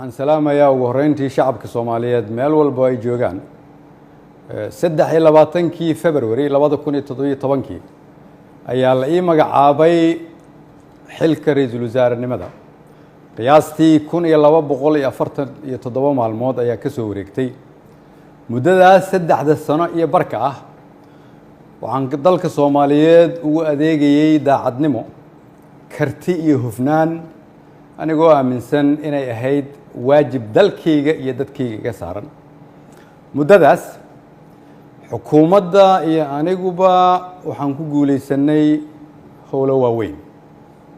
waxaan salaamayaa ugu horeyntii shacabka Soomaaliyeed meel walba ay joogaan 23 February 2017 ayaa la ii magacaabay xilka ra'iisul wasaarenimada qiyaastii 1247 maalmood ayaa ka soo wareegtay muddadaas 3 sano iyo barka ah waxaan dalka Soomaaliyeed ugu adeegayay daacadnimo karti iyo hufnaan anigoo aaminsan inay ahayd waajib dalkayga iyo dadkayga iga saaran muddadaas xukuumadda iyo aniguba waxaan ku guuleysanay howlo waaweyn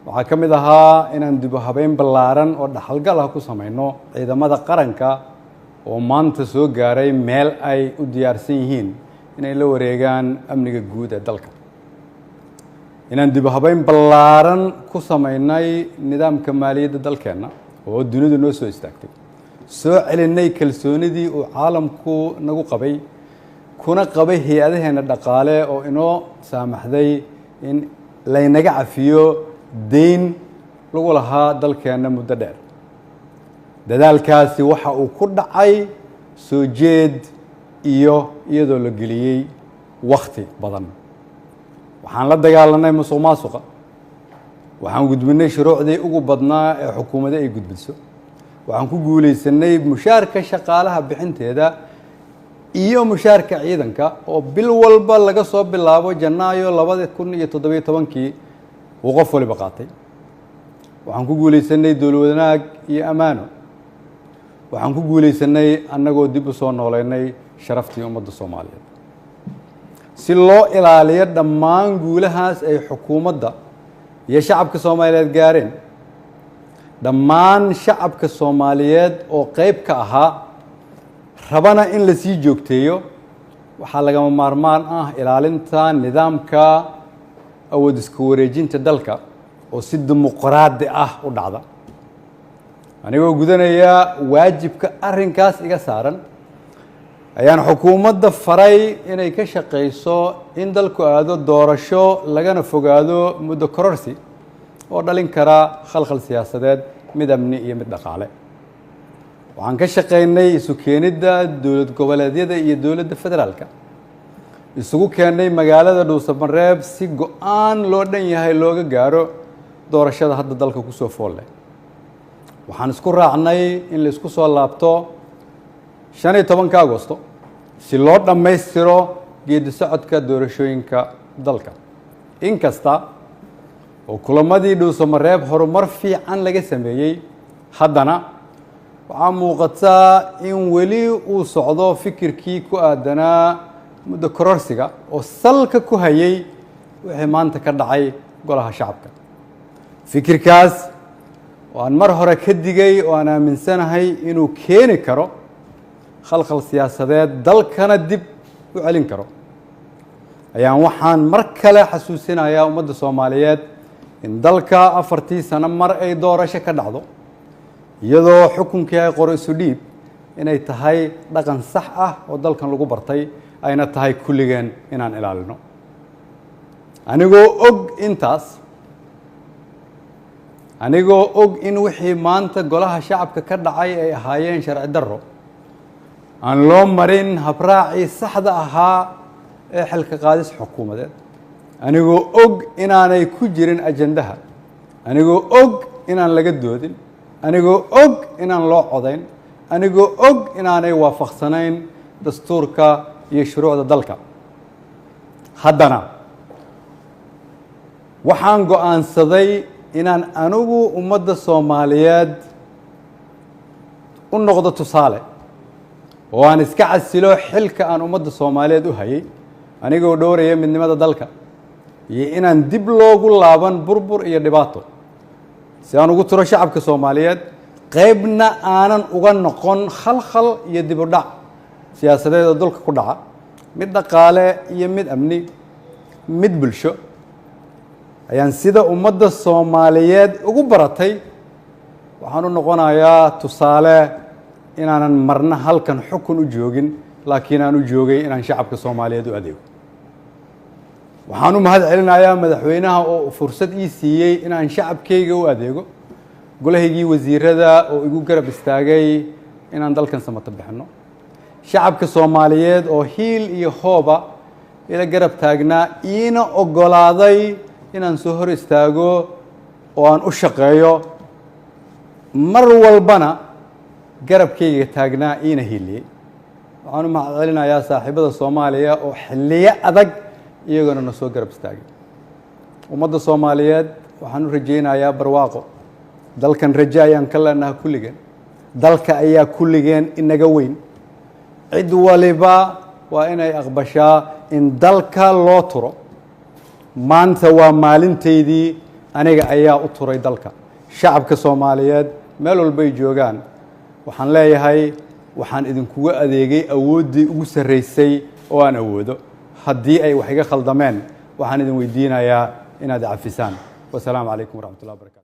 waxaa ka mid ahaa inaan dib u habeyn ballaaran oo dhaxalgal ah ku samayno ciidamada qaranka oo maanta soo gaaray meel ay u diyaarsan yihiin inay la wareegaan amniga guud ee dalka inaan dib u habeyn ballaaran ku samaynay nidaamka maaliyadda dalkeenna oo dunidu noo soo istaagtay soo celinay kalsoonidii uu caalamku nagu qabay kuna qabay hay'adaheena dhaqaale oo inoo saamaxday in laynaga cafiyo deyn lagu lahaa dalkeenna muddo dheer dadaalkaasi waxa uu ku dhacay soo jeed iyo iyadoo la geliyey wakhti badan waxaan la dagaalanay musuqmaasuqa waxaan gudbinay shuruucdii ugu badnaa ee xukuumadda ay gudbiso waxaan ku guuleysanay mushaarka shaqaalaha bixinteeda iyo mushaarka ciidanka oo bil walba laga soo bilaabo Janaayo 2017 uu qof waliba qaatay waxaan ku guuleysanay dowlad wanaag iyo amaano waxaan ku guuleysanay annagoo dib u soo nooleynay sharaftii ummadda Soomaaliyeed si loo ilaaliyo dhammaan guulahaas ay xukuumadda iyo shacabka Soomaaliyeed gaareen dhammaan shacabka Soomaaliyeed oo qayb ka ahaa rabana in la sii joogteeyo waxaa lagama maarmaan ah ilaalinta nidaamka awood isku wareejinta dalka oo si dimuqraadi ah u dhacda anigoo gudanaya waajibka arrinkaas iga saaran ayaan xukuumadda faray inay ka shaqeyso in dalku aado doorasho lagana fogaado muddo kororsi oo dhalin kara khalkhal siyaasadeed mid amni iyo mid dhaqaale waxaan ka shaqeynay isu keenidda dowlad goboleedyada iyo dowladda federaalka isugu keenay magaalada Dhuusamareeb si go'aan loo dhan yahay looga gaaro doorashada hadda dalka ku soo fool leh waxaan isku raacnay in la isku soo laabto 15 Agoosto si loo dhammaystiro geedi socodka doorashooyinka dalka inkasta oo kulamadii Dhuusamareeb horumar fiican laga sameeyay haddana waxaa muuqata in weli uu socdo fikirkii ku aadanaa muddo kororsiga oo salka ku hayay wixii maanta ka dhacay golaha shacabka fikirkaas oo aan mar hore ka digay oo aan aaminsanahay inuu keeni karo khalkhal siyaasadeed dalkana dib u celin karo ayaan waxaan mar kale xasuusinayaa ummadda Soomaaliyeed in dalka 4 sano mar ay doorasho ka dhacdo iyadoo xukunkii ay qoro isu dhiib inay tahay dhaqan sax ah oo dalkan lagu bartay ayna tahay kulligeen inaan ilaalino anigoo og in wixii maanta golaha shacabka ka dhacay ay ahaayeen sharci darro aan loo marin habraacii saxda ahaa ee xilka qaadis xukuumadeed anigoo og inaanay ku jirin ajandaha anigoo og inaan laga doodin anigoo og inaan loo codayn anigoo og inaanay waafaqsanayn dastuurka iyo shuruucda dalka haddana waxaan go'aansaday inaan anigu ummadda Soomaaliyeed u noqdo tusaale oo aan iska casilo xilka aan ummadda Soomaaliyeed u hayay anigoo dhowraya midnimada dalka iyo inaan dib loogu laaban burbur iyo dhibaato si aan ugu tiro shacabka Soomaaliyeed qaybna aanan uga noqon khalkhal iyo dib u dhac siyaasadeed oo dalka ku dhaca mid dhaqaale iyo mid amni mid bulsho ayaan sida ummadda Soomaaliyeed ugu baratay waxaan u noqonayaa tusaale inaanan marna halkan xukun u joogin laakiin aan u joogay inaan shacabka Soomaaliyeed u adeego waxaan u mahad celinayaa madaxweynaha oo fursad ii siiyay inaan shacabkayga u adeego golahaygii wasiirada oo igu garab istaagay inaan dalkan samata bixino shacabka Soomaaliyeed oo hiil iyo hooba ila garab taagnaa iina ogolaaday inaan soo hor istaago oo aan u shaqeeyo mar walbana garabkayga taagnaa iina hiiliyay waxaan u mahadcelinayaa saaxiibada Soomaaliya oo xilliyo adag iyagana na soo garab istaagay ummadda Soomaaliyeed waxaan u rajaynayaa barwaaqo dalkan rajo ayaan ka leenahay kulligeen dalka ayaa kulligeen inaga weyn cid waliba waa inay aqbashaa in dalka loo turo maanta waa maalinteydii aniga ayaa u turay dalka shacabka Soomaaliyeed meel walba ay joogaan waxaan leeyahay waxaan idinkugu adeegay awooddii ugu sarreysay oo aan awoodo haddii ay wax iga khaldameen waxaan idin weydiinayaa inaad cafisaan wasalaamu calaykum waraxmatullahi wabarakatu